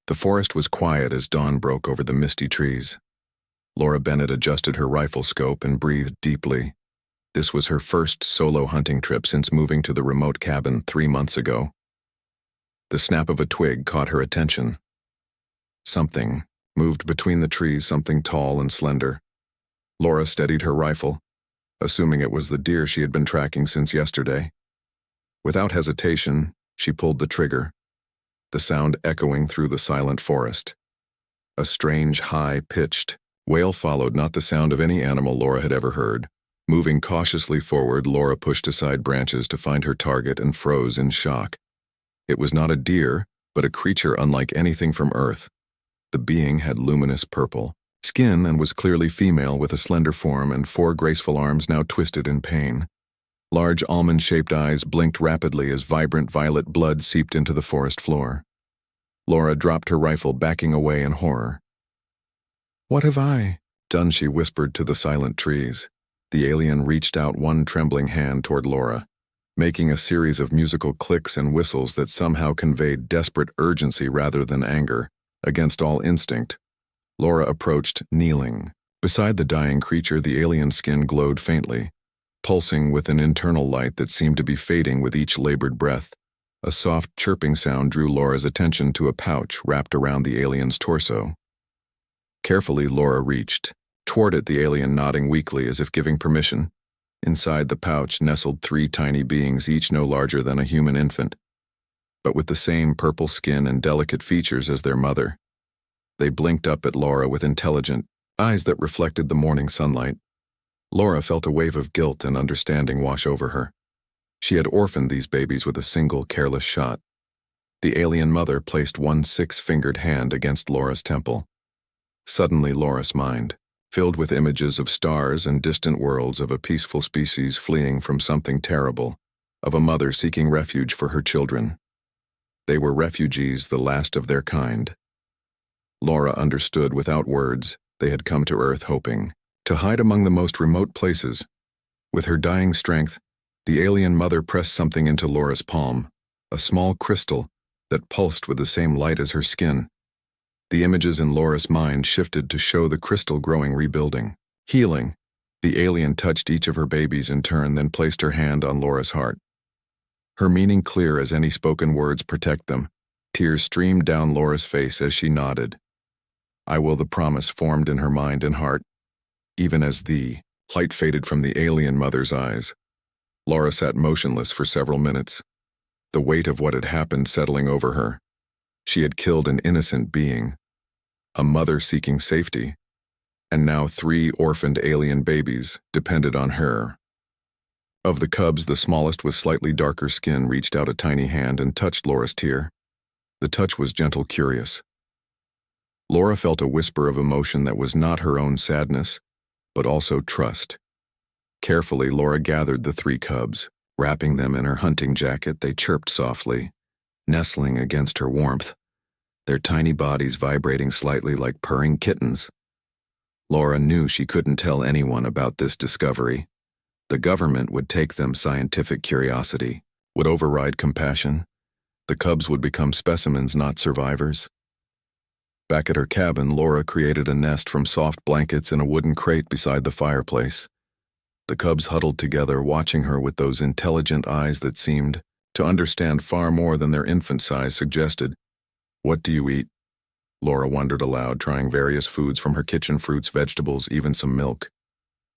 The forest was quiet as dawn broke over the misty trees. Laura Bennett adjusted her rifle scope and breathed deeply. This was her first solo hunting trip since moving to the remote cabin 3 months ago. The snap of a twig caught her attention. Something moved between the trees, something tall and slender. Laura steadied her rifle, assuming it was the deer she had been tracking since yesterday. Without hesitation, she pulled the trigger, the sound echoing through the silent forest. A strange, high-pitched wail followed, not the sound of any animal Laura had ever heard. Moving cautiously forward, Laura pushed aside branches to find her target and froze in shock. It was not a deer, but a creature unlike anything from Earth. The being had luminous purple skin and was clearly female, with a slender form and 4 graceful arms now twisted in pain. Large almond-shaped eyes blinked rapidly as vibrant violet blood seeped into the forest floor. Laura dropped her rifle, backing away in horror. "What have I done?" she whispered to the silent trees. The alien reached out one trembling hand toward Laura, making a series of musical clicks and whistles that somehow conveyed desperate urgency rather than anger. Against all instinct, Laura approached, kneeling. Beside the dying creature, the alien skin glowed faintly, pulsing with an internal light that seemed to be fading with each labored breath. A soft chirping sound drew Laura's attention to a pouch wrapped around the alien's torso. Carefully, Laura reached toward it, the alien nodding weakly as if giving permission. Inside the pouch nestled 3 tiny beings, each no larger than a human infant, but with the same purple skin and delicate features as their mother. They blinked up at Laura with intelligent eyes that reflected the morning sunlight. Laura felt a wave of guilt and understanding wash over her. She had orphaned these babies with a single careless shot. The alien mother placed one 6-fingered hand against Laura's temple. Suddenly, Laura's mind filled with images of stars and distant worlds, of a peaceful species fleeing from something terrible, of a mother seeking refuge for her children. They were refugees, the last of their kind. Laura understood without words. They had come to Earth hoping to hide among the most remote places. With her dying strength, the alien mother pressed something into Laura's palm, a small crystal that pulsed with the same light as her skin. The images in Laura's mind shifted to show the crystal growing, rebuilding, healing. The alien touched each of her babies in turn, then placed her hand on Laura's heart. Her meaning clear as any spoken words: protect them. Tears streamed down Laura's face as she nodded. "I will," the promise formed in her mind and heart. Even as the light faded from the alien mother's eyes, Laura sat motionless for several minutes, the weight of what had happened settling over her. She had killed an innocent being, a mother seeking safety, and now 3 orphaned alien babies depended on her. Of the cubs, the smallest with slightly darker skin reached out a tiny hand and touched Laura's tear. The touch was gentle, curious. Laura felt a whisper of emotion that was not her own sadness, but also trust. Carefully, Laura gathered the 3 cubs. Wrapping them in her hunting jacket, they chirped softly, nestling against her warmth, their tiny bodies vibrating slightly like purring kittens. Laura knew she couldn't tell anyone about this discovery. The government would take them. Scientific curiosity would override compassion. The cubs would become specimens, not survivors. Back at her cabin, Laura created a nest from soft blankets in a wooden crate beside the fireplace. The cubs huddled together, watching her with those intelligent eyes that seemed to understand far more than their infant size suggested. "What do you eat?" Laura wondered aloud, trying various foods from her kitchen: fruits, vegetables, even some milk.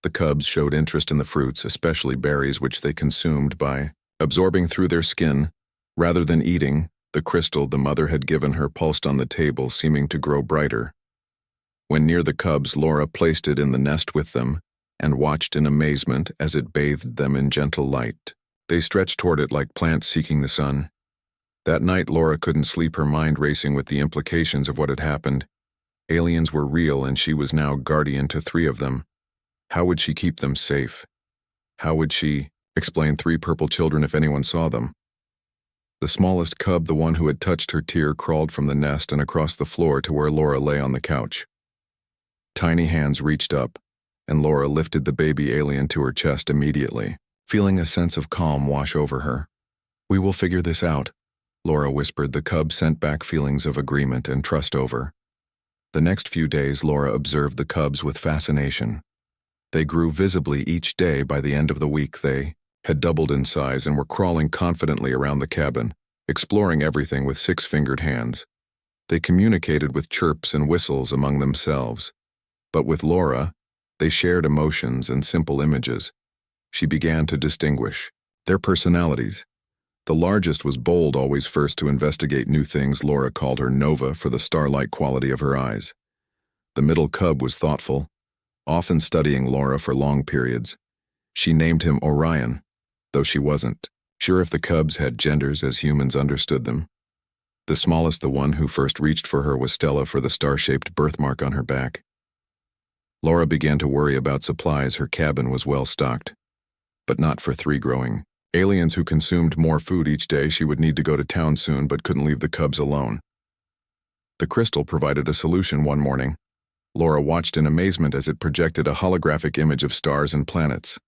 The cubs showed interest in the fruits, especially berries, which they consumed by absorbing through their skin rather than eating. The crystal the mother had given her pulsed on the table, seeming to grow brighter. When near the cubs, Laura placed it in the nest with them and watched in amazement as it bathed them in gentle light. They stretched toward it like plants seeking the sun. That night, Laura couldn't sleep, her mind racing with the implications of what had happened. Aliens were real, and she was now guardian to 3 of them. How would she keep them safe? How would she explain 3 purple children if anyone saw them? The smallest cub, the one who had touched her tear, crawled from the nest and across the floor to where Laura lay on the couch. Tiny hands reached up, and Laura lifted the baby alien to her chest immediately, feeling a sense of calm wash over her. "We will figure this out," Laura whispered. The cub sent back feelings of agreement and trust over. The next few days, Laura observed the cubs with fascination. They grew visibly each day. By the end of the week, they had doubled in size and were crawling confidently around the cabin, exploring everything with six-fingered hands. They communicated with chirps and whistles among themselves. But with Laura, they shared emotions and simple images. She began to distinguish their personalities. The largest was bold, always first to investigate new things. Laura called her Nova for the starlight quality of her eyes. The middle cub was thoughtful, often studying Laura for long periods. She named him Orion, though she wasn't sure if the cubs had genders as humans understood them. The smallest, the one who first reached for her, was Stella for the star-shaped birthmark on her back. Laura began to worry about supplies. Her cabin was well stocked, but not for 3 growing aliens who consumed more food each day. She would need to go to town soon, but couldn't leave the cubs alone. The crystal provided a solution one morning. Laura watched in amazement as it projected a holographic image of stars and planets.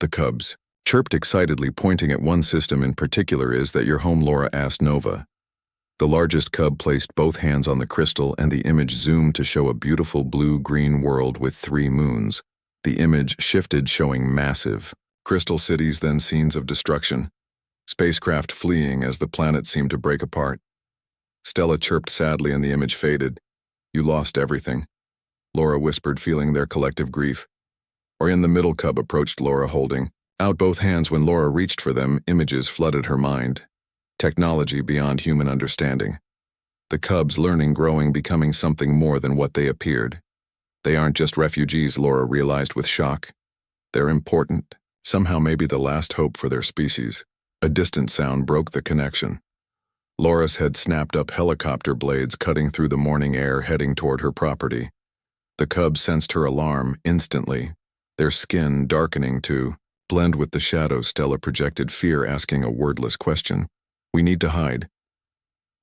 The cubs chirped excitedly, pointing at one system in particular. Is that your home? Laura asked Nova. The largest cub placed both hands on the crystal, and the image zoomed to show a beautiful blue-green world with 3 moons. The image shifted, showing massive crystal cities, then scenes of destruction, spacecraft fleeing as the planet seemed to break apart. Stella chirped sadly and the image faded. You lost everything, Laura whispered, feeling their collective grief. Orion, the middle cub, approached Laura, holding out both hands. When Laura reached for them, images flooded her mind. Technology beyond human understanding. The cubs learning, growing, becoming something more than what they appeared. They aren't just refugees, Laura realized with shock. They're important. Somehow maybe the last hope for their species. A distant sound broke the connection. Laura's head snapped up, helicopter blades cutting through the morning air, heading toward her property. The cubs sensed her alarm instantly, their skin darkening to blend with the shadows. Stella projected fear, asking a wordless question. We need to hide.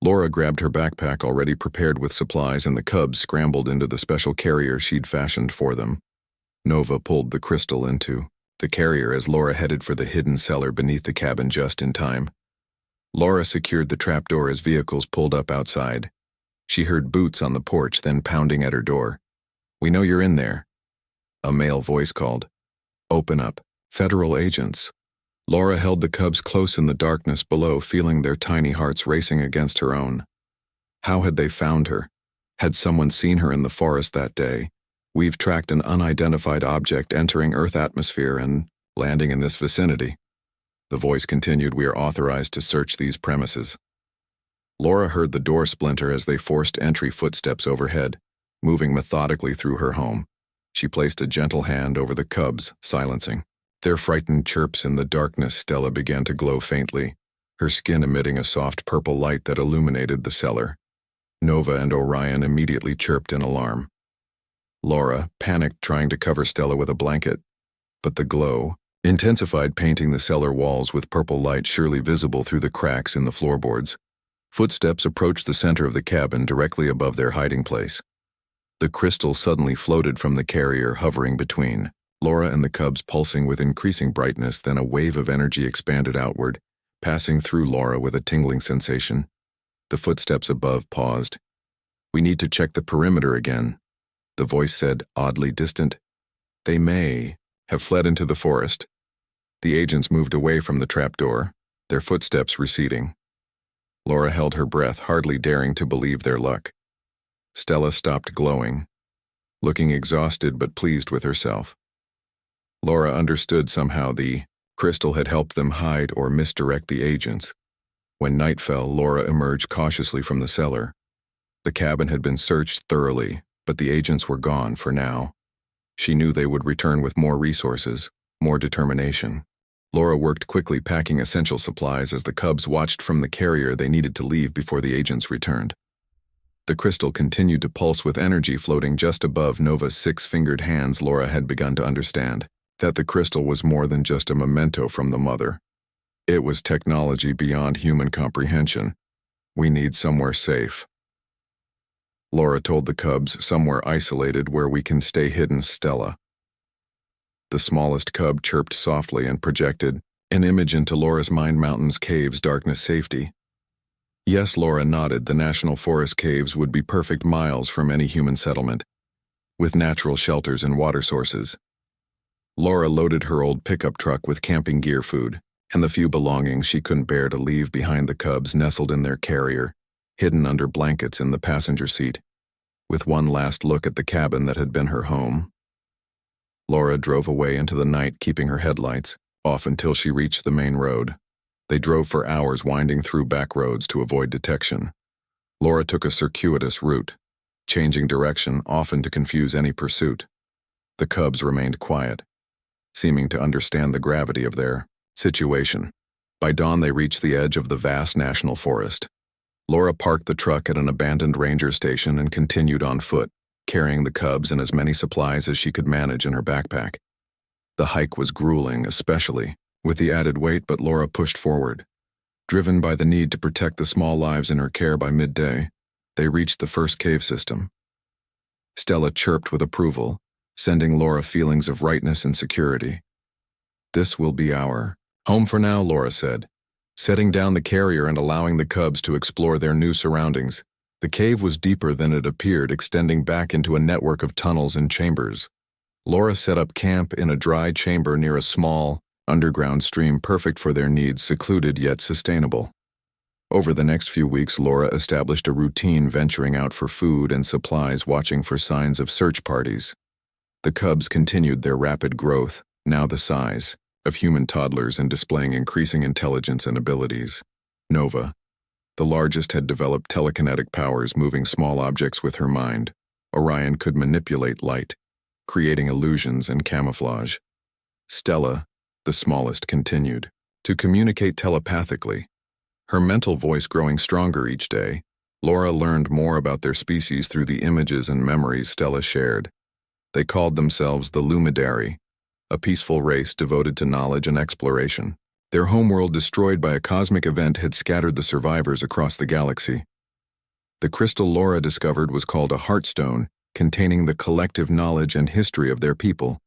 Laura grabbed her backpack, already prepared with supplies, and the cubs scrambled into the special carrier she'd fashioned for them. Nova pulled the crystal into the carrier as Laura headed for the hidden cellar beneath the cabin just in time. Laura secured the trapdoor as vehicles pulled up outside. She heard boots on the porch, then pounding at her door. We know you're in there, a male voice called. Open up. Federal agents. Laura held the cubs close in the darkness below, feeling their tiny hearts racing against her own. How had they found her? Had someone seen her in the forest that day? We've tracked an unidentified object entering Earth atmosphere and landing in this vicinity. The voice continued. We are authorized to search these premises. Laura heard the door splinter as they forced entry, footsteps overhead, moving methodically through her home. She placed a gentle hand over the cubs, silencing their frightened chirps. In the darkness, Stella began to glow faintly, her skin emitting a soft purple light that illuminated the cellar. Nova and Orion immediately chirped in alarm. Laura panicked, trying to cover Stella with a blanket, but the glow intensified, painting the cellar walls with purple light, surely visible through the cracks in the floorboards. Footsteps approached the center of the cabin, directly above their hiding place. The crystal suddenly floated from the carrier, hovering between Laura and the cubs, pulsing with increasing brightness. Then a wave of energy expanded outward, passing through Laura with a tingling sensation. The footsteps above paused. We need to check the perimeter again, the voice said, oddly distant. They may have fled into the forest. The agents moved away from the trapdoor, their footsteps receding. Laura held her breath, hardly daring to believe their luck. Stella stopped glowing, looking exhausted but pleased with herself. Laura understood somehow the crystal had helped them hide or misdirect the agents. When night fell, Laura emerged cautiously from the cellar. The cabin had been searched thoroughly, but the agents were gone for now. She knew they would return with more resources, more determination. Laura worked quickly, packing essential supplies as the cubs watched from the carrier. They needed to leave before the agents returned. The crystal continued to pulse with energy floating just above Nova's 6-fingered hands. Laura had begun to understand that the crystal was more than just a memento from the mother. It was technology beyond human comprehension. We need somewhere safe, Laura told the cubs, somewhere isolated where we can stay hidden. Stella, the smallest cub, chirped softly and projected an image into Laura's mind. Mountains, caves, darkness, safety. Yes, Laura nodded. The National Forest caves would be perfect miles from any human settlement, with natural shelters and water sources. Laura loaded her old pickup truck with camping gear, food, and the few belongings she couldn't bear to leave behind. The cubs nestled in their carrier, hidden under blankets in the passenger seat. With one last look at the cabin that had been her home, Laura drove away into the night, keeping her headlights off until she reached the main road. They drove for hours, winding through back roads to avoid detection. Laura took a circuitous route, changing direction often to confuse any pursuit. The cubs remained quiet, seeming to understand the gravity of their situation. By dawn, they reached the edge of the vast national forest. Laura parked the truck at an abandoned ranger station and continued on foot, carrying the cubs and as many supplies as she could manage in her backpack. The hike was grueling, especially with the added weight, but Laura pushed forward. Driven by the need to protect the small lives in her care, by midday, they reached the first cave system. Stella chirped with approval, sending Laura feelings of rightness and security. "This will be our home for now," Laura said, setting down the carrier and allowing the cubs to explore their new surroundings. The cave was deeper than it appeared, extending back into a network of tunnels and chambers. Laura set up camp in a dry chamber near a small, underground stream, perfect for their needs, secluded yet sustainable. Over the next few weeks, Laura established a routine, venturing out for food and supplies, watching for signs of search parties. The cubs continued their rapid growth, now the size of human toddlers and displaying increasing intelligence and abilities. Nova, the largest, had developed telekinetic powers, moving small objects with her mind. Orion could manipulate light, creating illusions and camouflage. Stella, the smallest, continued to communicate telepathically, her mental voice growing stronger each day. Laura learned more about their species through the images and memories Stella shared. They called themselves the Lumidary, a peaceful race devoted to knowledge and exploration. Their homeworld, destroyed by a cosmic event, had scattered the survivors across the galaxy. The crystal Laura discovered was called a Heartstone, containing the collective knowledge and history of their people.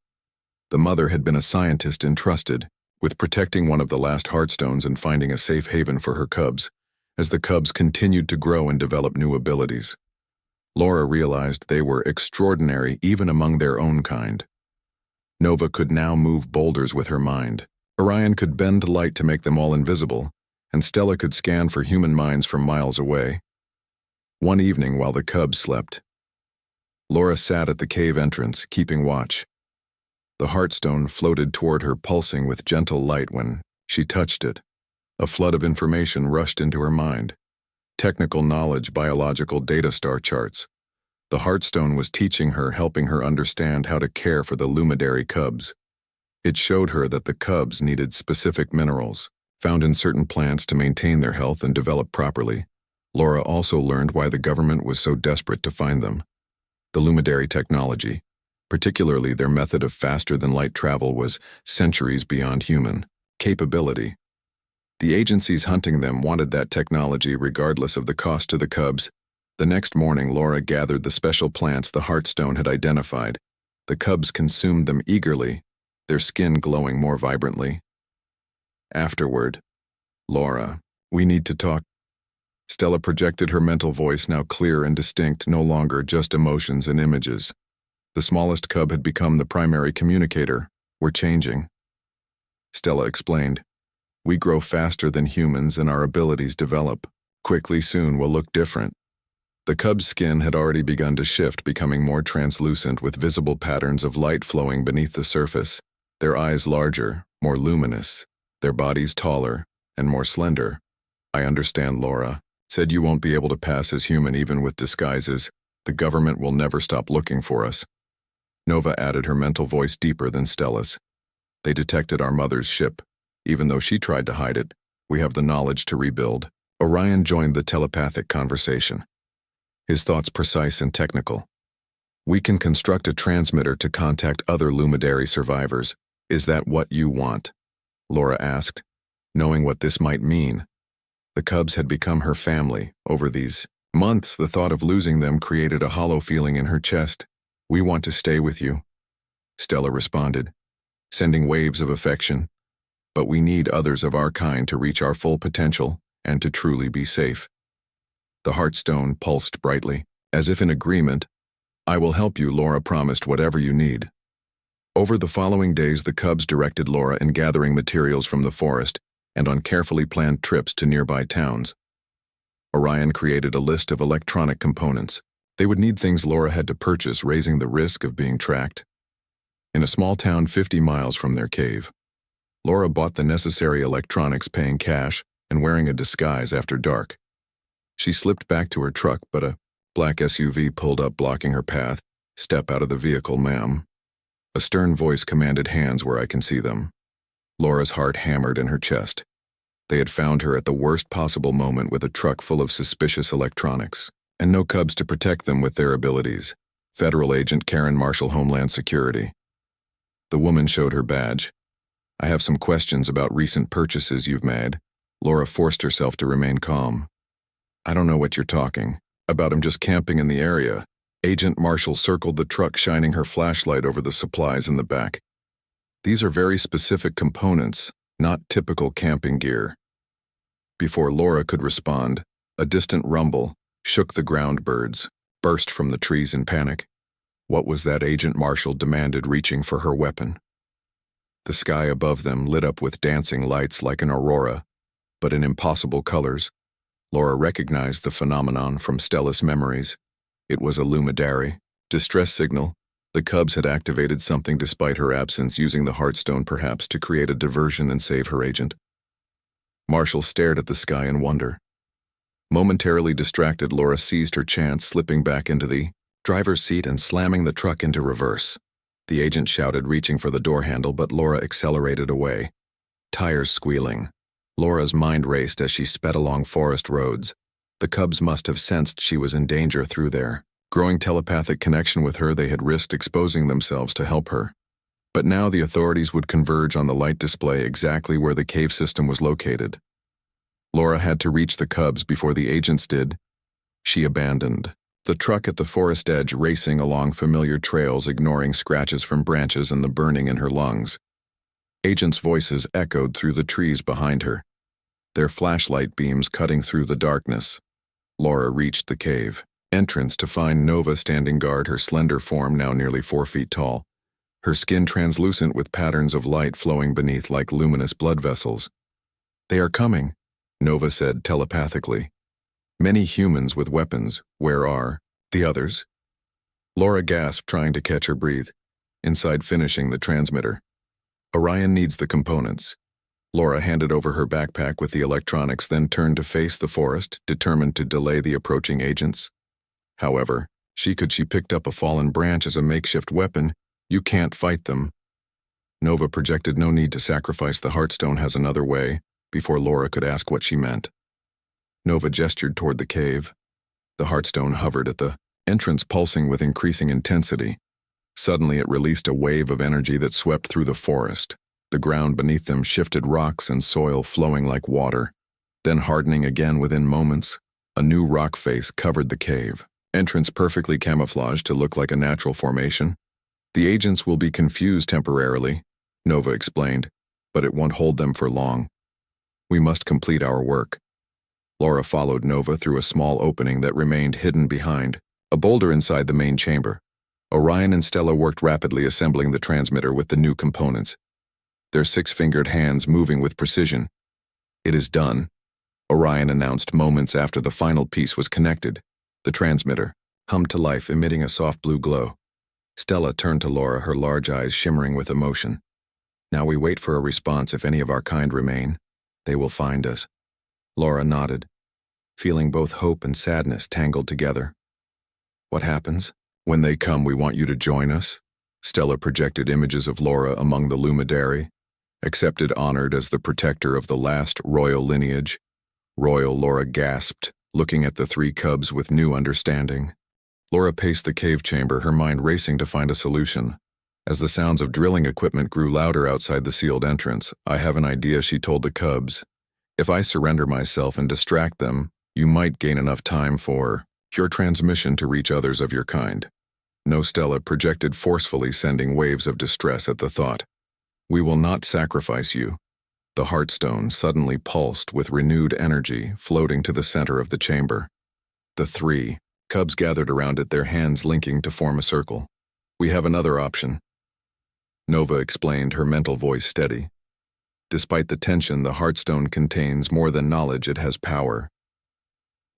The mother had been a scientist entrusted with protecting one of the last Heartstones and finding a safe haven for her cubs, as the cubs continued to grow and develop new abilities. Laura realized they were extraordinary even among their own kind. Nova could now move boulders with her mind. Orion could bend light to make them all invisible, and Stella could scan for human minds from miles away. One evening, while the cubs slept, Laura sat at the cave entrance, keeping watch. The Heartstone floated toward her, pulsing with gentle light. When she touched it, a flood of information rushed into her mind. Technical knowledge, biological data, star charts. The Heartstone was teaching her, helping her understand how to care for the Lumidary cubs. It showed her that the cubs needed specific minerals, found in certain plants, to maintain their health and develop properly. Laura also learned why the government was so desperate to find them. The Lumidary technology, particularly their method of faster-than-light travel, was centuries beyond human capability. The agencies hunting them wanted that technology regardless of the cost to the cubs. The next morning, Laura gathered the special plants the Heartstone had identified. The cubs consumed them eagerly, their skin glowing more vibrantly. Afterward, "Laura, we need to talk." Stella projected her mental voice, now clear and distinct, no longer just emotions and images. The smallest cub had become the primary communicator. "We're changing," Stella explained. "We grow faster than humans and our abilities develop quickly. Soon we'll look different." The cub's skin had already begun to shift, becoming more translucent, with visible patterns of light flowing beneath the surface. Their eyes larger, more luminous, their bodies taller and more slender. "I understand," Laura said. "You won't be able to pass as human even with disguises. The government will never stop looking for us." Nova added, her mental voice deeper than Stella's. "They detected our mother's ship. Even though she tried to hide it, we have the knowledge to rebuild." Orion joined the telepathic conversation, his thoughts precise and technical. "We can construct a transmitter to contact other Lumidary survivors. Is that what you want?" Laura asked, knowing what this might mean. The cubs had become her family. Over these months, the thought of losing them created a hollow feeling in her chest. "We want to stay with you," Stella responded, sending waves of affection. "But we need others of our kind to reach our full potential and to truly be safe." The Heartstone pulsed brightly, as if in agreement. "I will help you," Laura promised, "whatever you need." Over the following days, the cubs directed Laura in gathering materials from the forest and on carefully planned trips to nearby towns. Orion created a list of electronic components. They would need things Laura had to purchase, raising the risk of being tracked. In a small town 50 miles from their cave, Laura bought the necessary electronics, paying cash and wearing a disguise after dark. She slipped back to her truck, but a black SUV pulled up, blocking her path. "Step out of the vehicle, ma'am." A stern voice commanded, "Hands where I can see them." Laura's heart hammered in her chest. They had found her at the worst possible moment, with a truck full of suspicious electronics, and no cubs to protect them with their abilities. Federal Agent Karen Marshall, Homeland Security. The woman showed her badge. "I have some questions about recent purchases you've made." Laura forced herself to remain calm. "I don't know what you're talking about. I'm just camping in the area." Agent Marshall circled the truck, shining her flashlight over the supplies in the back. "These are very specific components, not typical camping gear." Before Laura could respond, a distant rumble shook the ground. Birds burst from the trees in panic. "What was that?" Agent Marshall demanded, reaching for her weapon. The sky above them lit up with dancing lights like an aurora, but in impossible colors. Laura recognized the phenomenon from Stella's memories. It was a lumidary distress signal. The cubs had activated something despite her absence, using the Heartstone perhaps to create a diversion and save her agent. Marshall stared at the sky in wonder. Momentarily distracted, Laura seized her chance, slipping back into the driver's seat and slamming the truck into reverse. The agent shouted, reaching for the door handle, but Laura accelerated away. Tires squealing. Laura's mind raced as she sped along forest roads. The cubs must have sensed she was in danger. Through their growing telepathic connection with her, they had risked exposing themselves to help her. But now the authorities would converge on the light display exactly where the cave system was located. Laura had to reach the cubs before the agents did. She abandoned the truck at the forest edge, racing along familiar trails, ignoring scratches from branches and the burning in her lungs. Agents' voices echoed through the trees behind her, their flashlight beams cutting through the darkness. Laura reached the cave entrance to find Nova standing guard, her slender form now nearly 4 feet tall, her skin translucent with patterns of light flowing beneath like luminous blood vessels. "They are coming," Nova said telepathically. "Many humans with weapons. Where are the others?" Laura gasped, trying to catch her breath. "Inside, finishing the transmitter. Orion needs the components." Laura handed over her backpack with the electronics, then turned to face the forest, determined to delay the approaching agents. However, she picked up a fallen branch as a makeshift weapon. "You can't fight them." Nova projected, "No need to sacrifice the Heartstone has another way," before Laura could ask what she meant. Nova gestured toward the cave. The Heartstone hovered at the entrance, pulsing with increasing intensity. Suddenly it released a wave of energy that swept through the forest. The ground beneath them shifted, rocks and soil flowing like water, then hardening again within moments. A new rock face covered the cave entrance, perfectly camouflaged to look like a natural formation. "The agents will be confused temporarily," Nova explained, "but it won't hold them for long. We must complete our work." Laura followed Nova through a small opening that remained hidden behind a boulder inside the main chamber. Orion and Stella worked rapidly, assembling the transmitter with the new components, their 6-fingered hands moving with precision. "It is done," Orion announced moments after the final piece was connected. The transmitter hummed to life, emitting a soft blue glow. Stella turned to Laura, her large eyes shimmering with emotion. "Now we wait for a response. If any of our kind remain, they will find us." Laura nodded, feeling both hope and sadness tangled together. "What happens? When they come, we want you to join us." Stella projected images of Laura among the lumidary, accepted, honored as the protector of the last royal lineage. Royal, Laura gasped, looking at the 3 cubs with new understanding. Laura paced the cave chamber, her mind racing to find a solution. As the sounds of drilling equipment grew louder outside the sealed entrance, "I have an idea," she told the cubs. "If I surrender myself and distract them, you might gain enough time for your transmission to reach others of your kind." "No," Stella projected forcefully, sending waves of distress at the thought. "We will not sacrifice you." The Heartstone suddenly pulsed with renewed energy, floating to the center of the chamber. The three cubs gathered around it, their hands linking to form a circle. "We have another option," Nova explained, her mental voice steady. "Despite the tension, the Heartstone contains more than knowledge, it has power.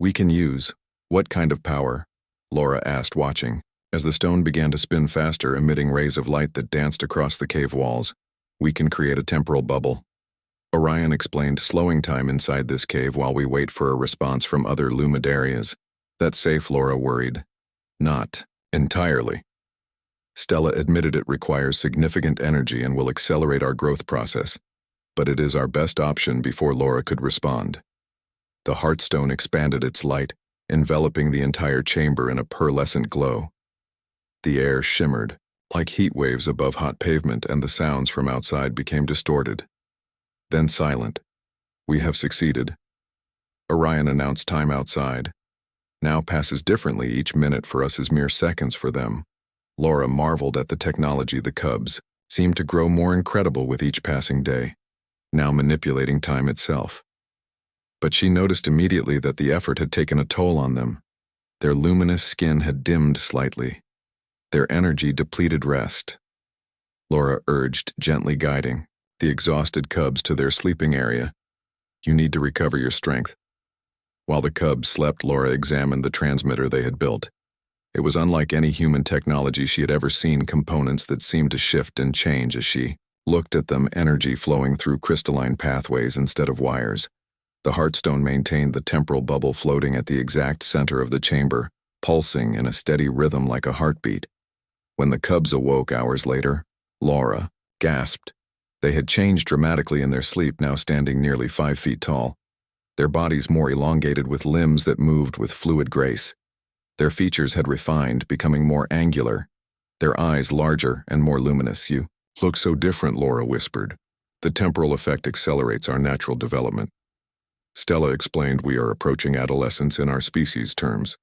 We can use—" "What kind of power?" Laura asked, watching, as the stone began to spin faster, emitting rays of light that danced across the cave walls. "We can create a temporal bubble," Orion explained, "slowing time inside this cave while we wait for a response from other Lumidarias." "That's safe," Laura worried. "Not entirely." Stella admitted it requires significant energy and will accelerate our growth process, but it is our best option. Before Laura could respond, the Heartstone expanded its light, enveloping the entire chamber in a pearlescent glow. The air shimmered, like heat waves above hot pavement, and the sounds from outside became distorted, then silent. "We have succeeded," Orion announced. "Time outside now passes differently. Each minute for us is mere seconds for them." Laura marveled at the technology. The cubs seemed to grow more incredible with each passing day, now manipulating time itself. But she noticed immediately that the effort had taken a toll on them. Their luminous skin had dimmed slightly, their energy depleted. "Rest," Laura urged, gently guiding the exhausted cubs to their sleeping area. "You need to recover your strength." While the cubs slept, Laura examined the transmitter they had built. It was unlike any human technology she had ever seen, components that seemed to shift and change as she looked at them, energy flowing through crystalline pathways instead of wires. The Heartstone maintained the temporal bubble floating at the exact center of the chamber, pulsing in a steady rhythm like a heartbeat. When the cubs awoke hours later, Laura gasped. They had changed dramatically in their sleep, now standing nearly 5 feet tall, their bodies more elongated with limbs that moved with fluid grace. Their features had refined, becoming more angular, their eyes larger and more luminous. "You look so different," Laura whispered. "The temporal effect accelerates our natural development." Stella explained, "We are approaching adolescence in our species terms."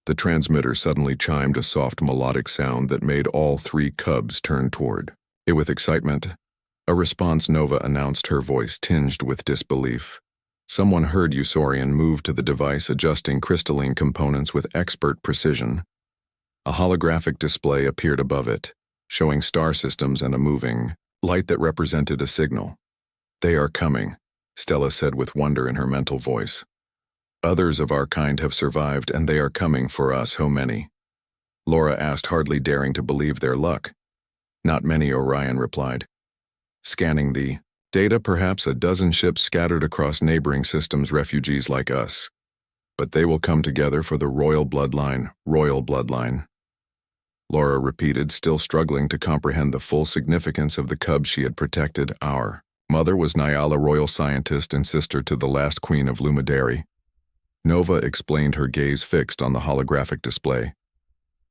The transmitter suddenly chimed a soft melodic sound that made all three cubs turn toward it with excitement. A response, Nova announced, her voice tinged with disbelief. Someone heard you. Saurian moved to the device, adjusting crystalline components with expert precision. A holographic display appeared above it, showing star systems and a moving light that represented a signal. "They are coming," Stella said with wonder in her mental voice. "Others of our kind have survived, and they are coming for us." "How many?" Laura asked, hardly daring to believe their luck. "Not many," Orion replied, scanning the data. "Perhaps a dozen ships scattered across neighboring systems, refugees like us. But they will come together for the royal bloodline." "Royal bloodline," Laura repeated, still struggling to comprehend the full significance of the cubs she had protected. "Our mother was Nyala, royal scientist and sister to the last queen of Lumidari," Nova explained, her gaze fixed on the holographic display.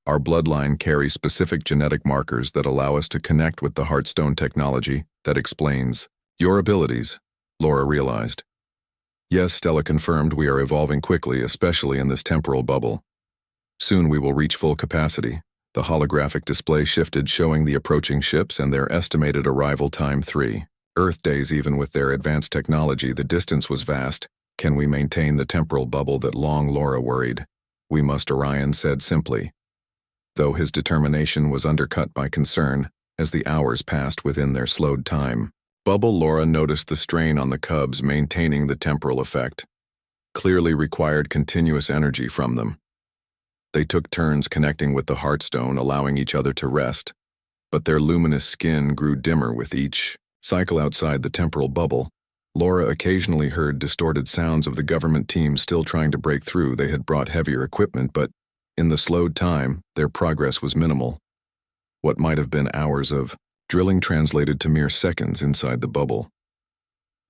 "Our bloodline carries specific genetic markers that allow us to connect with the Heartstone technology. That explains your abilities," Laura realized. "Yes," Stella confirmed, "we are evolving quickly, especially in this temporal bubble. Soon we will reach full capacity." The holographic display shifted, showing the approaching ships and their estimated arrival time: 3 Earth days. Even with their advanced technology, the distance was vast. "Can we maintain the temporal bubble that long?" Laura worried. "We must," Orion said simply, though his determination was undercut by concern as the hours passed within their slowed time. Bubble. Laura noticed the strain on the cubs. Maintaining the temporal effect clearly required continuous energy from them. They took turns connecting with the Heartstone, allowing each other to rest, but their luminous skin grew dimmer with each cycle outside the temporal bubble. Laura occasionally heard distorted sounds of the government team still trying to break through. They had brought heavier equipment, but in the slowed time, their progress was minimal. What might have been hours of drilling translated to mere seconds inside the bubble.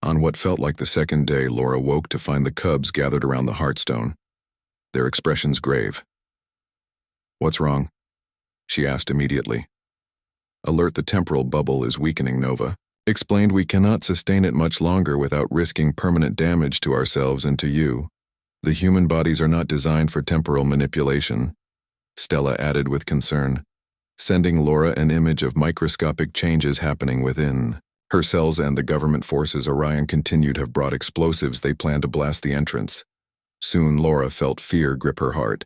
On what felt like the second day, Laura woke to find the cubs gathered around the Heartstone, their expressions grave. "What's wrong?" she asked immediately. "Alert, the temporal bubble is weakening," Nova explained. "We cannot sustain it much longer without risking permanent damage to ourselves and to you. The human bodies are not designed for temporal manipulation," Stella added with concern, sending Laura an image of microscopic changes happening within her cells. "And the government forces," Orion continued, "have brought explosives. They plan to blast the entrance." Soon Laura felt fear grip her heart.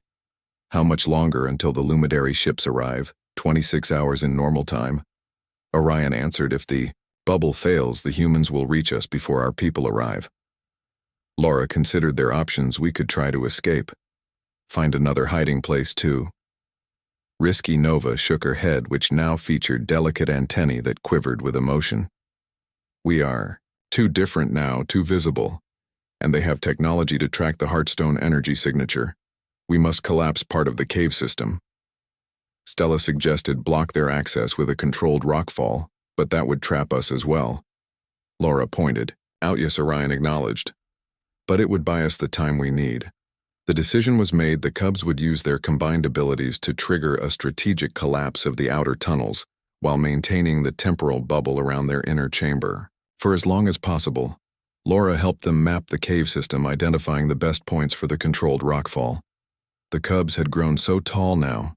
How much longer until the Luminary ships arrive? 26 hours in normal time. Orion answered, if the bubble fails, the humans will reach us before our people arrive. Laura considered their options. We could try to escape. Find another hiding place too. Risky Nova shook her head, which now featured delicate antennae that quivered with emotion. We are too different now, too visible. And they have technology to track the Heartstone energy signature. We must collapse part of the cave system. Stella suggested block their access with a controlled rockfall, but that would trap us as well. Laura pointed out. Yes, Orion acknowledged. But it would buy us the time we need. The decision was made. The Cubs would use their combined abilities to trigger a strategic collapse of the outer tunnels, while maintaining the temporal bubble around their inner chamber. For as long as possible, Laura helped them map the cave system, identifying the best points for the controlled rockfall. The Cubs had grown so tall now,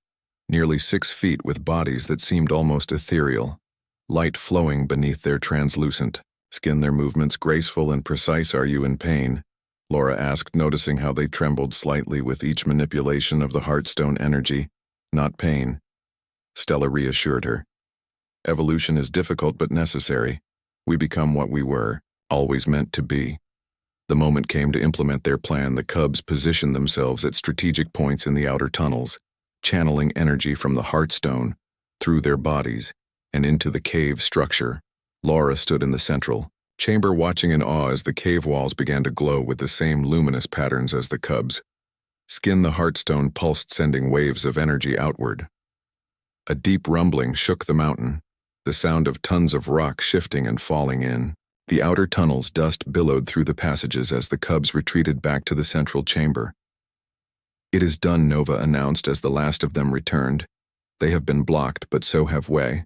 nearly 6 feet, with bodies that seemed almost ethereal, light flowing beneath their translucent skin, their movements graceful and precise. Are you in pain? Laura asked, noticing how they trembled slightly with each manipulation of the Heartstone energy. Not pain. Stella reassured her. Evolution is difficult but necessary. We become what we were, always meant to be. The moment came to implement their plan. The Cubs positioned themselves at strategic points in the outer tunnels, channeling energy from the Heartstone through their bodies and into the cave structure. Laura stood in the central chamber, watching in awe as the cave walls began to glow with the same luminous patterns as the Cubs' skin. The Heartstone pulsed, sending waves of energy outward. A deep rumbling shook the mountain, the sound of tons of rock shifting and falling in. The outer tunnels, dust billowed through the passages as the Cubs retreated back to the central chamber. It is done, Nova announced as the last of them returned. They have been blocked, but so have we.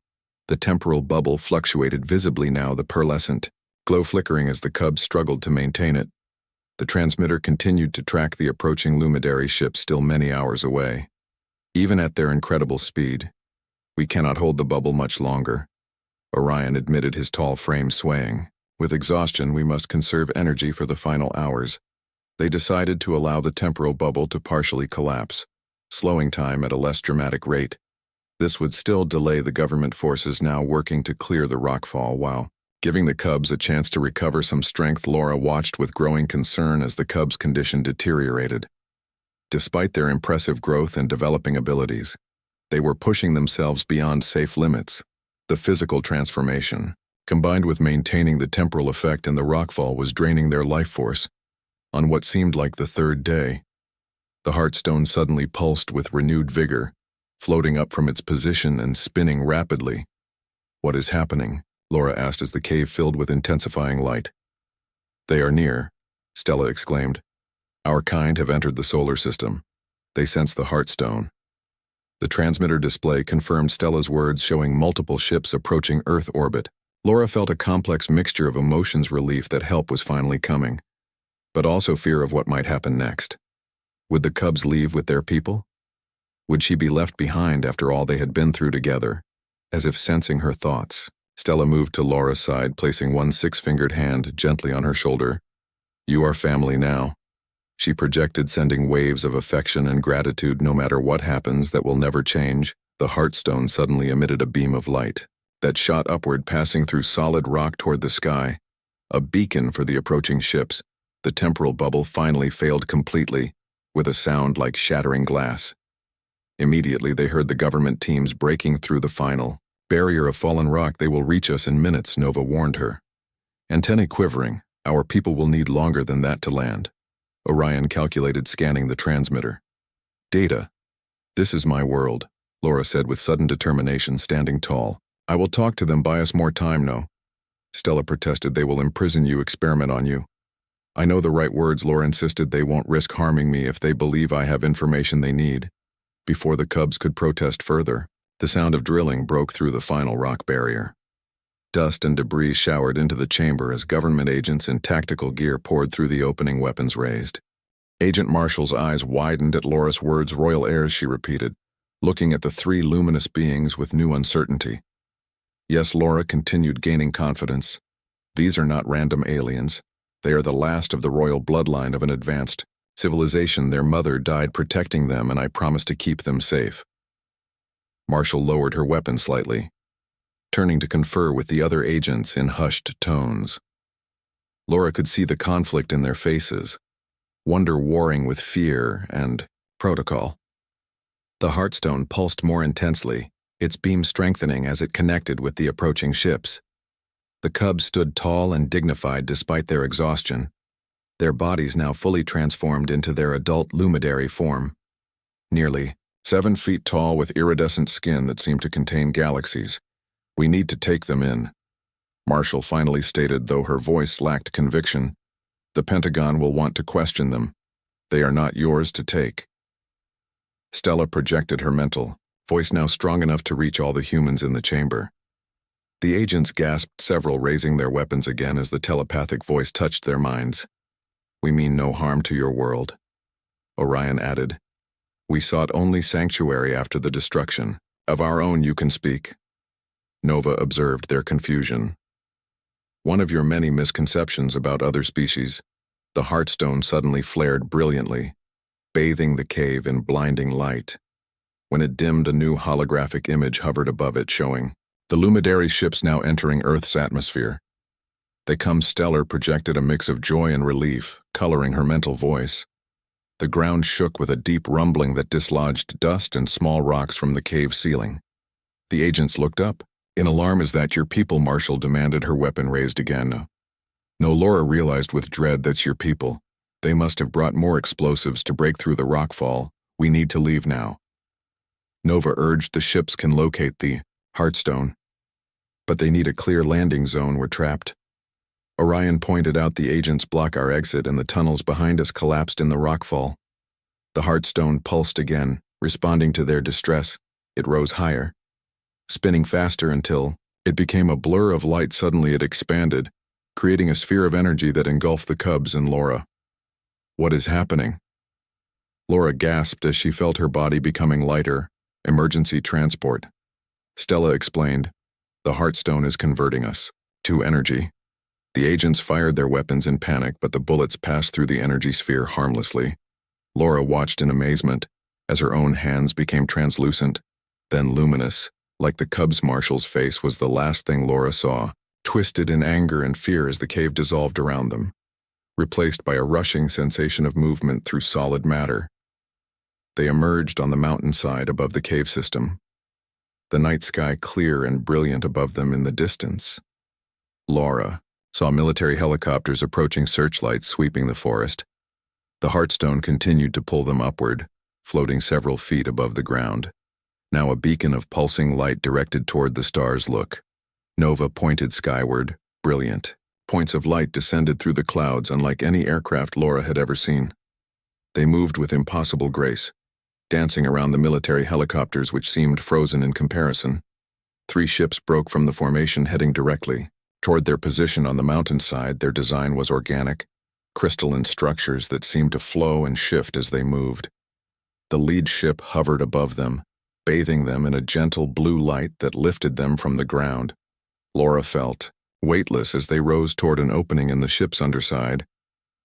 The temporal bubble fluctuated visibly now, the pearlescent glow flickering as the Cubs struggled to maintain it. The transmitter continued to track the approaching Luminary ship, still many hours away. Even at their incredible speed, we cannot hold the bubble much longer. Orion admitted, his tall frame swaying. With exhaustion, we must conserve energy for the final hours. They decided to allow the temporal bubble to partially collapse, slowing time at a less dramatic rate. This would still delay the government forces now working to clear the rockfall while giving the Cubs a chance to recover some strength. Laura watched with growing concern as the Cubs' condition deteriorated. Despite their impressive growth and developing abilities, they were pushing themselves beyond safe limits. The physical transformation, combined with maintaining the temporal effect and the rockfall, was draining their life force. On what seemed like the third day, the Heartstone suddenly pulsed with renewed vigor, floating up from its position and spinning rapidly. What is happening? Laura asked as the cave filled with intensifying light. They are near, Stella exclaimed. Our kind have entered the solar system. They sense the Heartstone. The transmitter display confirmed Stella's words, showing multiple ships approaching Earth orbit. Laura felt a complex mixture of emotions: relief that help was finally coming, but also fear of what might happen next. Would the Cubs leave with their people? Would she be left behind after all they had been through together? As if sensing her thoughts, Stella moved to Laura's side, placing one 6-fingered hand gently on her shoulder. You are family now, she projected, sending waves of affection and gratitude. No matter what happens, that will never change. The Heartstone suddenly emitted a beam of light that shot upward, passing through solid rock toward the sky, a beacon for the approaching ships. The temporal bubble finally failed completely, with a sound like shattering glass. Immediately they heard the government teams breaking through the final barrier of fallen rock. They will reach us in minutes, Nova warned her. Antennae quivering. Our people will need longer than that to land. Orion calculated, scanning the transmitter. Data. This is my world, Laura said with sudden determination, standing tall. I will talk to them. Buy us more time, no. Stella protested. They will imprison you, experiment on you. I know the right words, Laura insisted. They won't risk harming me if they believe I have information they need. Before the Cubs could protest further, the sound of drilling broke through the final rock barrier. Dust and debris showered into the chamber as government agents in tactical gear poured through the opening, weapons raised. Agent Marshall's eyes widened at Laura's words. Royal heirs, she repeated, looking at the 3 luminous beings with new uncertainty. Yes, Laura continued, gaining confidence. These are not random aliens. They are the last of the royal bloodline of an advanced Civilization, their mother, died protecting them, and I promised to keep them safe. Marshall lowered her weapon slightly, turning to confer with the other agents in hushed tones. Laura could see the conflict in their faces, wonder warring with fear and protocol. The Heartstone pulsed more intensely, its beam strengthening as it connected with the approaching ships. The cubs stood tall and dignified despite their exhaustion, their bodies now fully transformed into their adult lumidary form. Nearly 7 feet tall with iridescent skin that seemed to contain galaxies. We need to take them in, Marshall finally stated, though her voice lacked conviction. The Pentagon will want to question them. They are not yours to take. Stella projected her mental, voice now strong enough to reach all the humans in the chamber. The agents gasped, several raising their weapons again as the telepathic voice touched their minds. We mean no harm to your world, Orion added. We sought only sanctuary after the destruction. Of our own you can speak. Nova observed their confusion. One of your many misconceptions about other species. The Heartstone suddenly flared brilliantly, bathing the cave in blinding light. When it dimmed, a new holographic image hovered above it, showing the lumidary ships now entering Earth's atmosphere. They come stellar projected a mix of joy and relief, coloring her mental voice. The ground shook with a deep rumbling that dislodged dust and small rocks from the cave ceiling. The agents looked up. In alarm, is that your people? Marshall demanded, her weapon raised again. No, Laura realized with dread, that's your people. They must have brought more explosives to break through the rockfall. We need to leave now. Nova urged the ships can locate the Heartstone, but they need a clear landing zone. We're trapped. Orion pointed out, the agents block our exit and the tunnels behind us collapsed in the rockfall. The Heartstone pulsed again, responding to their distress. It rose higher, spinning faster until it became a blur of light. Suddenly it expanded, creating a sphere of energy that engulfed the cubs and Laura. What is happening? Laura gasped as she felt her body becoming lighter. Emergency transport. Stella explained, the Heartstone is converting us to energy. The agents fired their weapons in panic, but the bullets passed through the energy sphere harmlessly. Laura watched in amazement as her own hands became translucent, then luminous. Like the cubs, Marshall's face was the last thing Laura saw, twisted in anger and fear as the cave dissolved around them, replaced by a rushing sensation of movement through solid matter. They emerged on the mountainside above the cave system, the night sky clear and brilliant above them. In the distance, Laura saw military helicopters approaching, searchlights sweeping the forest. The Heartstone continued to pull them upward, floating several feet above the ground. Now a beacon of pulsing light directed toward the stars. Look. Nova pointed skyward, brilliant. Points of light descended through the clouds, unlike any aircraft Laura had ever seen. They moved with impossible grace, dancing around the military helicopters, which seemed frozen in comparison. 3 ships broke from the formation, heading directly toward their position on the mountainside. Their design was organic, crystalline structures that seemed to flow and shift as they moved. The lead ship hovered above them, bathing them in a gentle blue light that lifted them from the ground. Laura felt weightless as they rose toward an opening in the ship's underside.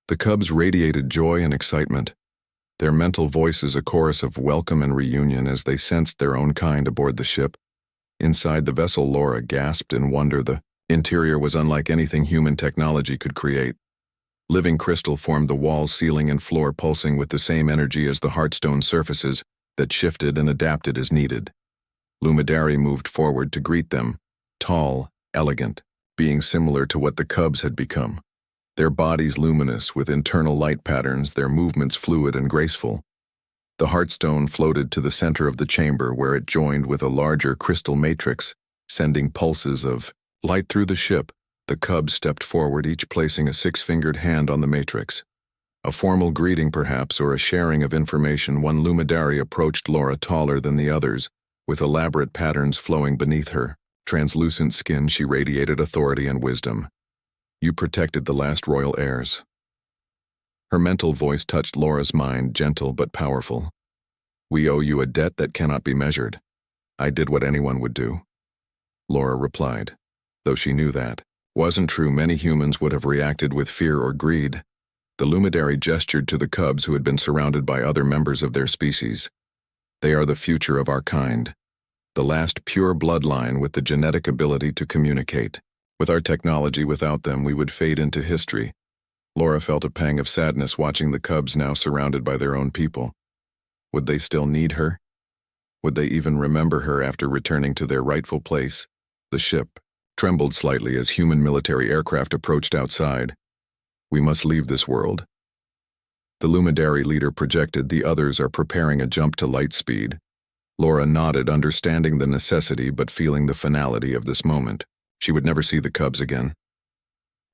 The cubs radiated joy and excitement, their mental voices a chorus of welcome and reunion as they sensed their own kind aboard the ship. Inside the vessel, Laura gasped in wonder. The interior was unlike anything human technology could create. Living crystal formed the walls, ceiling, and floor, pulsing with the same energy as the Heartstone surfaces that shifted and adapted as needed. Lumidary moved forward to greet them, tall, elegant, being similar to what the cubs had become. Their bodies luminous with internal light patterns, their movements fluid and graceful. The Heartstone floated to the center of the chamber, where it joined with a larger crystal matrix, sending pulses of light through the ship. The cubs stepped forward, each placing a 6-fingered hand on the matrix. A formal greeting perhaps, or a sharing of information. One lumidary approached Laura, taller than the others, with elaborate patterns flowing beneath her translucent skin. She radiated authority and wisdom. You protected the last royal heirs. Her mental voice touched Laura's mind, gentle but powerful. We owe you a debt that cannot be measured. I did what anyone would do. Laura replied, though she knew that wasn't true. Many humans would have reacted with fear or greed. The Lumidary gestured to the cubs who had been surrounded by other members of their species. They are the future of our kind, the last pure bloodline with the genetic ability to communicate. With our technology, without them, we would fade into history. Laura felt a pang of sadness watching the cubs now surrounded by their own people. Would they still need her? Would they even remember her after returning to their rightful place? The ship trembled slightly as human military aircraft approached outside. We must leave this world. The Lumidary leader projected the others are preparing a jump to light speed. Laura nodded, understanding the necessity but feeling the finality of this moment. She would never see the cubs again.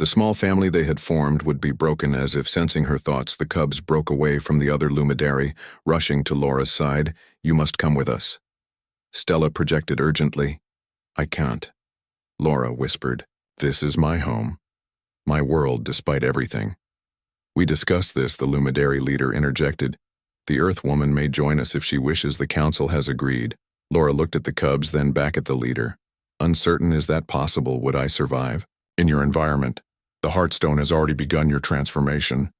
The small family they had formed would be broken as if sensing her thoughts, the cubs broke away from the other Lumidary, rushing to Laura's side. You must come with us. Stella projected urgently. I can't. Laura whispered. This is my home. My world despite everything. We discussed this, the Lumidary leader interjected. The Earth woman may join us if she wishes. The council has agreed. Laura looked at the cubs, then back at the leader. Uncertain, is that possible? Would I survive? In your environment, the Heartstone has already begun your transformation,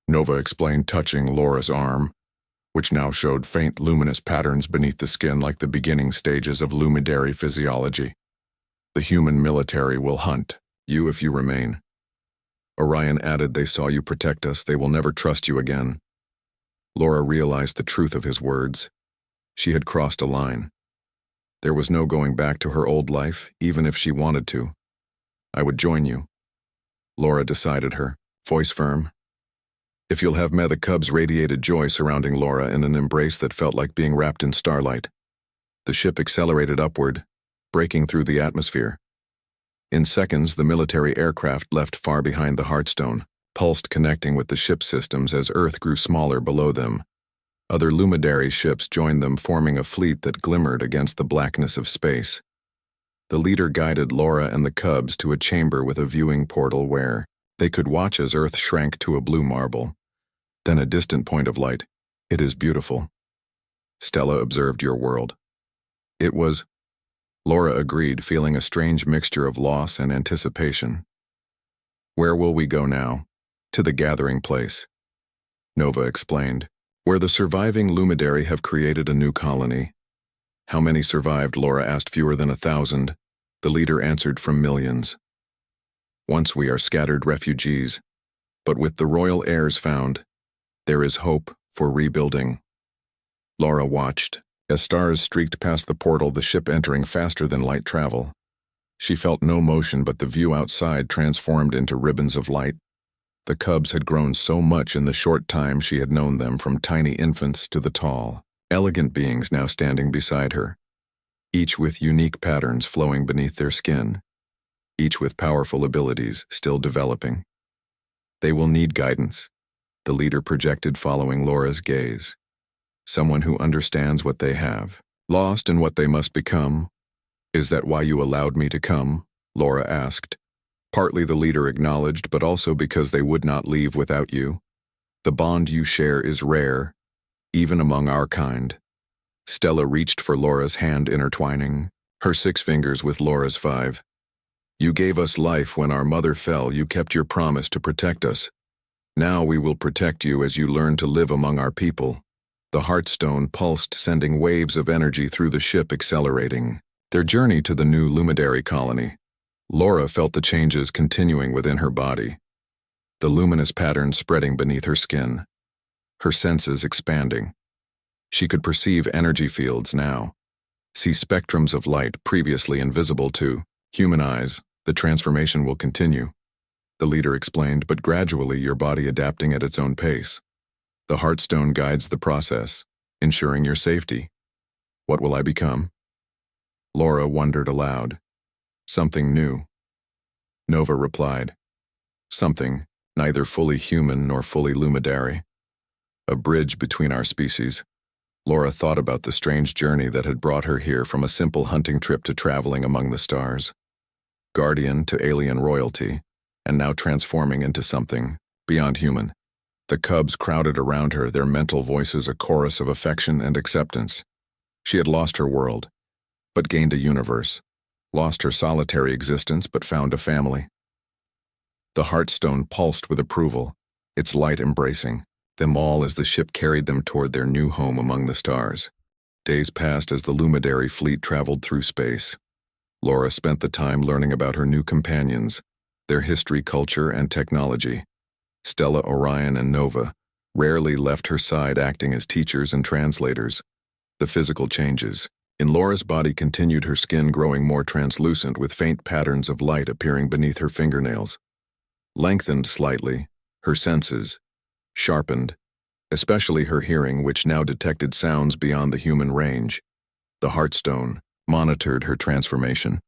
Nova explained, touching Laura's arm, which now showed faint luminous patterns beneath the skin like the beginning stages of Lumidary physiology. The human military will hunt you if you remain. Orion added, they saw you protect us. They will never trust you again. Laura realized the truth of his words. She had crossed a line. There was no going back to her old life, even if she wanted to. I would join you. Laura decided her, voice firm. If you'll have me. The cubs radiated joy surrounding Laura in an embrace that felt like being wrapped in starlight. The ship accelerated upward, breaking through the atmosphere. In seconds, the military aircraft left far behind the Heartstone, pulsed connecting with the ship systems as Earth grew smaller below them. Other Lumidary ships joined them, forming a fleet that glimmered against the blackness of space. The leader guided Laura and the cubs to a chamber with a viewing portal where they could watch as Earth shrank to a blue marble. Then a distant point of light. It is beautiful. Stella observed your world. It was. Laura agreed, feeling a strange mixture of loss and anticipation. Where will we go now? To the gathering place. Nova explained. Where the surviving Lumidary have created a new colony. How many survived? Laura asked. Fewer than 1,000. The leader answered, from millions. Once we are scattered refugees, but with the royal heirs found, there is hope for rebuilding. Laura watched as stars streaked past the portal, the ship entering faster than light travel. She felt no motion, but the view outside transformed into ribbons of light. The cubs had grown so much in the short time she had known them, from tiny infants to the tall, elegant beings now standing beside her, each with unique patterns flowing beneath their skin, each with powerful abilities still developing. They will need guidance, the leader projected, following Laura's gaze. Someone who understands what they have, lost in what they must become. Is that why you allowed me to come? Laura asked. Partly, the leader acknowledged, but also because they would not leave without you. The bond you share is rare, even among our kind. Stella reached for Laura's hand, intertwining her 6 fingers with Laura's 5. You gave us life when our mother fell. You kept your promise to protect us. Now we will protect you as you learn to live among our people. The Heartstone pulsed, sending waves of energy through the ship, accelerating their journey to the new Lumidary colony. Laura felt the changes continuing within her body, the luminous patterns spreading beneath her skin, her senses expanding. She could perceive energy fields now, see spectrums of light previously invisible to human eyes. The transformation will continue, the leader explained, but gradually, your body adapting at its own pace. The Heartstone guides the process, ensuring your safety. What will I become? Laura wondered aloud. Something new. Nova replied. Something neither fully human nor fully Lumidary. A bridge between our species. Laura thought about the strange journey that had brought her here, from a simple hunting trip to traveling among the stars. Guardian to alien royalty, and now transforming into something beyond human. The cubs crowded around her, their mental voices a chorus of affection and acceptance. She had lost her world, but gained a universe. Lost her solitary existence, but found a family. The Heartstone pulsed with approval, its light embracing them all as the ship carried them toward their new home among the stars. Days passed as the Luminary fleet traveled through space. Laura spent the time learning about her new companions, their history, culture, and technology. Stella, Orion, and Nova rarely left her side, acting as teachers and translators. The physical changes in Laura's body continued, her skin growing more translucent with faint patterns of light appearing beneath her fingernails. Lengthened slightly, her senses sharpened, especially her hearing, which now detected sounds beyond the human range. The Heartstone monitored her transformation,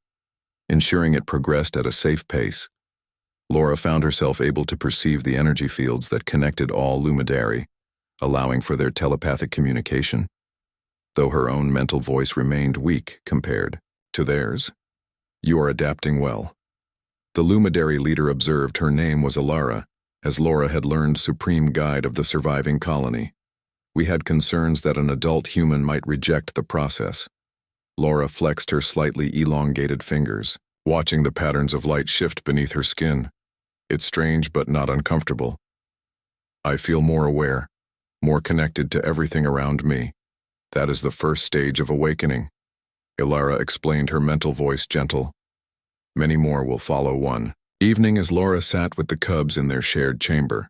ensuring it progressed at a safe pace. Laura found herself able to perceive the energy fields that connected all Luminary, allowing for their telepathic communication, though her own mental voice remained weak compared to theirs. "You are adapting well." The Luminary leader observed. Her name was Alara, as Laura had learned, supreme guide of the surviving colony. "We had concerns that an adult human might reject the process." Laura flexed her slightly elongated fingers, watching the patterns of light shift beneath her skin. "It's strange but not uncomfortable. I feel more aware, more connected to everything around me. That is the first stage of awakening." Alara explained, her mental voice gentle. "Many more will follow." One evening, as Laura sat with the cubs in their shared chamber,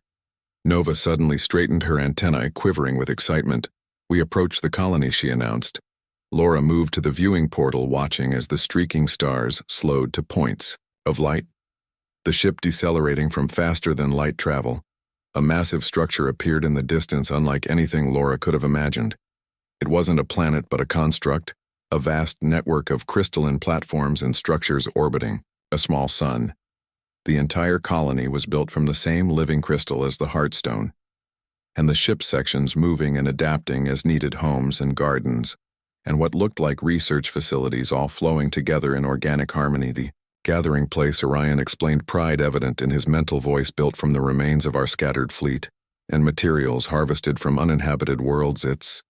Nova suddenly straightened, her antennae quivering with excitement. "We approach the colony," she announced. Laura moved to the viewing portal, watching as the streaking stars slowed to points of light. The ship decelerating from faster-than-light travel. A massive structure appeared in the distance, unlike anything Laura could have imagined. It wasn't a planet but a construct, a vast network of crystalline platforms and structures orbiting a small sun. The entire colony was built from the same living crystal as the Heartstone, and the ship sections moving and adapting as needed homes and gardens, and what looked like research facilities, all flowing together in organic harmony. "The gathering place," Orion explained, pride evident in his mental voice, "built from the remains of our scattered fleet, and materials harvested from uninhabited worlds. It's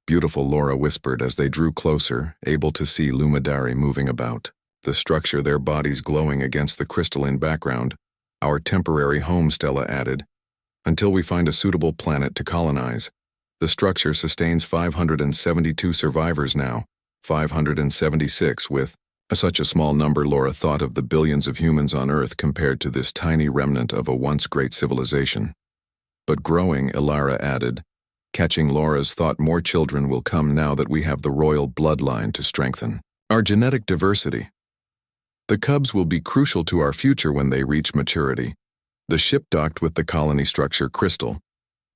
beautiful," Laura whispered as they drew closer, able to see Luminary moving about, the structure, their bodies glowing against the crystalline background. "Our temporary home," Stella added, "until we find a suitable planet to colonize. The structure sustains 572 survivors now, 576 with such a small number." Laura thought of the billions of humans on Earth compared to this tiny remnant of a once great civilization. "But growing," Alara added, catching Laura's thought. "More children will come now that we have the royal bloodline to strengthen our genetic diversity. The cubs will be crucial to our future when they reach maturity." The ship docked with the colony structure, crystal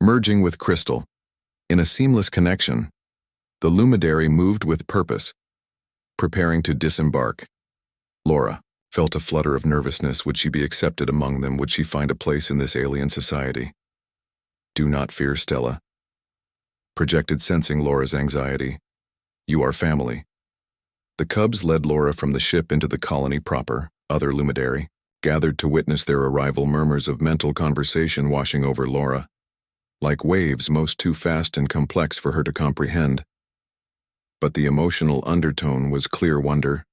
merging with crystal. In a seamless connection, the Luminary moved with purpose, preparing to disembark. Laura felt a flutter of nervousness. Would she be accepted among them? Would she find a place in this alien society? "Do not fear," Stella projected, sensing Laura's anxiety. "You are family." The cubs led Laura from the ship into the colony proper. Other Luminary gathered to witness their arrival, murmurs of mental conversation washing over Laura, like waves most too fast and complex for her to comprehend. But the emotional undertone was clear: wonder,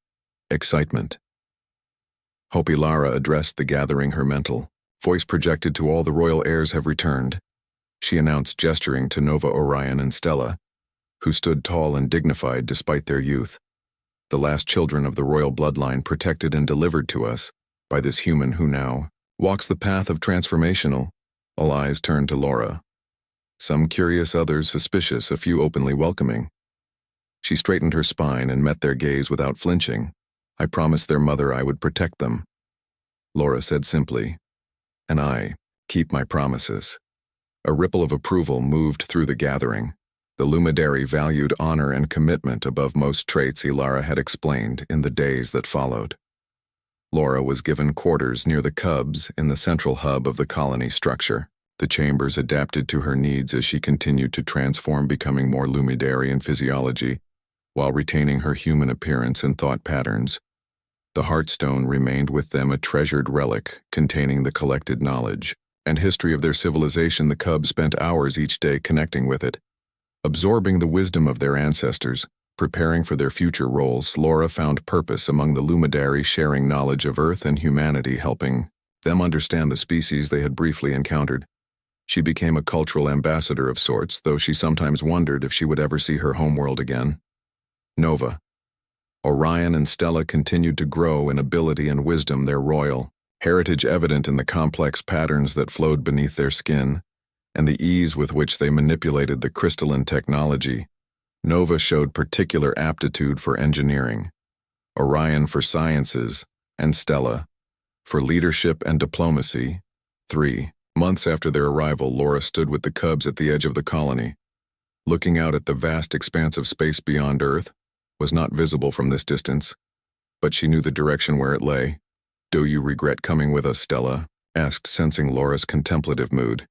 excitement. "Hope," Lara addressed the gathering, her mental voice projected to all. "The royal heirs have returned," she announced, gesturing to Nova, Orion, and Stella, who stood tall and dignified despite their youth. "The last children of the royal bloodline, protected and delivered to us by this human who now walks the path of transformational." All eyes turned to Laura. Some curious, others suspicious, a few openly welcoming. She straightened her spine and met their gaze without flinching. "I promised their mother I would protect them," Laura said simply, "and I keep my promises." A ripple of approval moved through the gathering. The Luminary valued honor and commitment above most traits Ilara had explained in the days that followed. Laura was given quarters near the cubs in the central hub of the colony structure. The chambers adapted to her needs as she continued to transform, becoming more Luminary in physiology, while retaining her human appearance and thought patterns. The Heartstone remained with them, a treasured relic containing the collected knowledge and history of their civilization. The cubs spent hours each day connecting with it, absorbing the wisdom of their ancestors, preparing for their future roles. Laura found purpose among the Luminary, sharing knowledge of Earth and humanity, helping them understand the species they had briefly encountered. She became a cultural ambassador of sorts, though she sometimes wondered if she would ever see her homeworld again. Nova. Orion and Stella continued to grow in ability and wisdom, their royal heritage evident in the complex patterns that flowed beneath their skin, and the ease with which they manipulated the crystalline technology. Nova showed particular aptitude for engineering, Orion for sciences, and Stella for leadership and diplomacy. 3 months after their arrival, Laura stood with the cubs at the edge of the colony. Looking out at the vast expanse of space beyond Earth was not visible from this distance, but she knew the direction where it lay. "Do you regret coming with us, Stella?" asked, sensing Laura's contemplative mood.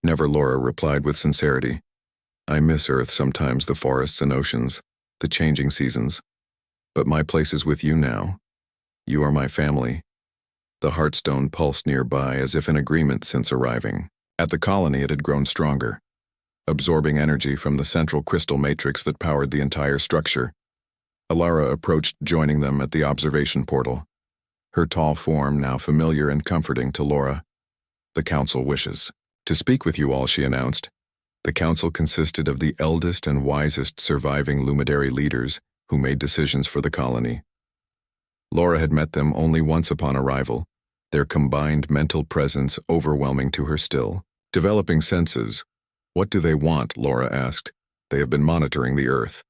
"Never," Laura replied with sincerity. "I miss Earth sometimes, the forests and oceans, the changing seasons. But my place is with you now. You are my family." The Heartstone pulsed nearby as if in agreement since arriving. At the colony it had grown stronger, absorbing energy from the central crystal matrix that powered the entire structure. Alara approached, joining them at the observation portal, her tall form now familiar and comforting to Laura. "The council wishes to speak with you all," she announced. The council consisted of the eldest and wisest surviving Luminary leaders who made decisions for the colony. Laura had met them only once upon arrival, their combined mental presence overwhelming to her still. Developing senses. "What do they want?" Laura asked. "They have been monitoring the Earth."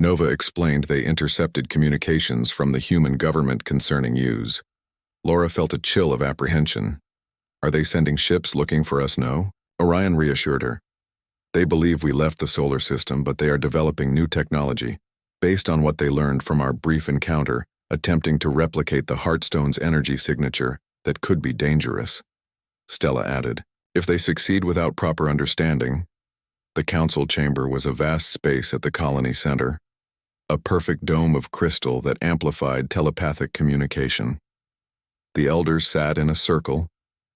Nova explained they intercepted communications from the human government concerning yous. Laura felt a chill of apprehension. "Are they sending ships looking for us?" "No," Orion reassured her. "They believe we left the solar system, but they are developing new technology, based on what they learned from our brief encounter, attempting to replicate the Heartstone's energy signature that could be dangerous." Stella added, "If they succeed without proper understanding." The council chamber was a vast space at the colony center, a perfect dome of crystal that amplified telepathic communication. The elders sat in a circle,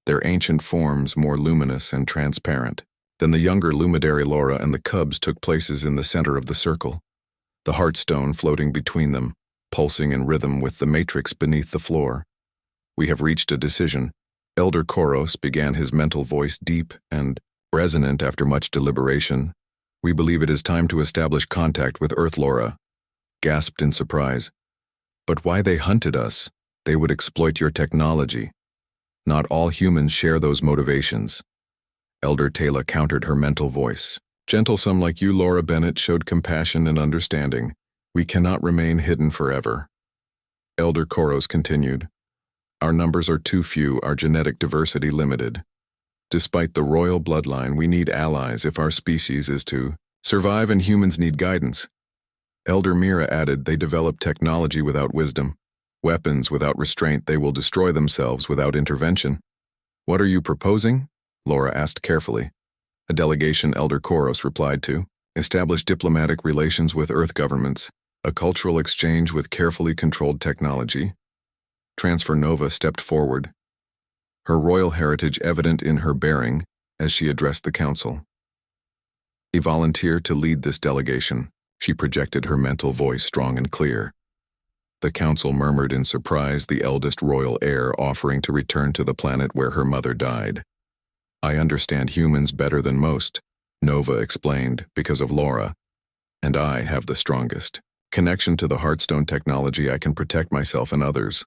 their ancient forms more luminous and transparent. Then the younger Luminary Laura and the cubs took places in the center of the circle, the Heartstone floating between them, pulsing in rhythm with the matrix beneath the floor. "We have reached a decision." Elder Koros began, his mental voice deep and resonant after much deliberation. "We believe it is time to establish contact with Earth." Laura gasped in surprise. "But why? They hunted us. They would exploit your technology. Not all humans share those motivations." Elder Taylor countered, her mental voice gentle. "Some like you, Laura Bennett, showed compassion and understanding. We cannot remain hidden forever." Elder Koros continued, "Our numbers are too few, our genetic diversity limited. Despite the royal bloodline, we need allies if our species is to survive, and humans need guidance." Elder Mira added, "They develop technology without wisdom, weapons without restraint. They will destroy themselves without intervention." "What are you proposing?" Laura asked carefully. A delegation, Elder Koros replied to, "Establish diplomatic relations with Earth governments, a cultural exchange with carefully controlled technology." Transfer. Nova stepped forward, her royal heritage evident in her bearing as she addressed the council. "A volunteer to lead this delegation," she projected, her mental voice strong and clear. The council murmured in surprise, the eldest royal heir offering to return to the planet where her mother died. "I understand humans better than most," Nova explained, "because of Laura. And I have the strongest connection to the Heartstone technology. I can protect myself and others.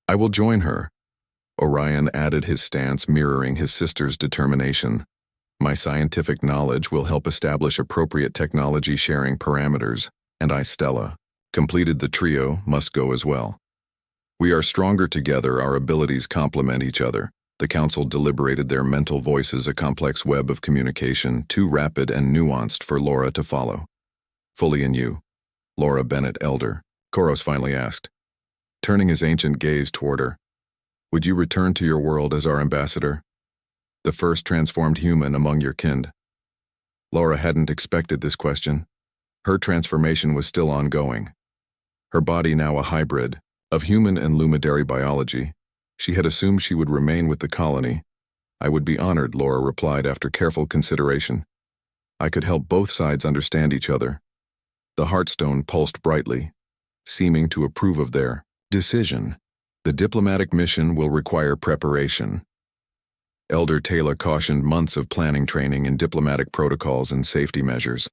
I will join her." Orion added, his stance mirroring his sister's determination. "My scientific knowledge will help establish appropriate technology sharing parameters, and I, Stella, completed the trio, must go as well. We are stronger together, our abilities complement each other." The council deliberated, their mental voices a complex web of communication, too rapid and nuanced for Laura to follow. "Fully in you, Laura Bennett, Elder," Koros finally asked, turning his ancient gaze toward her. "Would you return to your world as our ambassador? The first transformed human among your kind?" Laura hadn't expected this question. Her transformation was still ongoing. Her body now a hybrid of human and Luminary biology. She had assumed she would remain with the colony. "I would be honored," Laura replied after careful consideration. "I could help both sides understand each other." The Heartstone pulsed brightly, seeming to approve of their decision. "The diplomatic mission will require preparation. Elder Taylor cautioned months of planning training in diplomatic protocols and safety measures.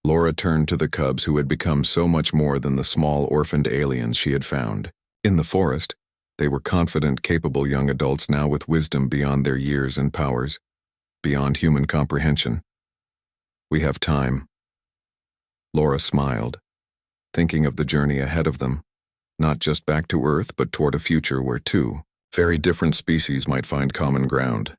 Laura turned to the cubs who had become so much more than the small orphaned aliens she had found. In the forest, they were confident, capable young adults now with wisdom beyond their years and powers, beyond human comprehension. We have time. Laura smiled, thinking of the journey ahead of them, not just back to Earth but toward a future where two very different species might find common ground.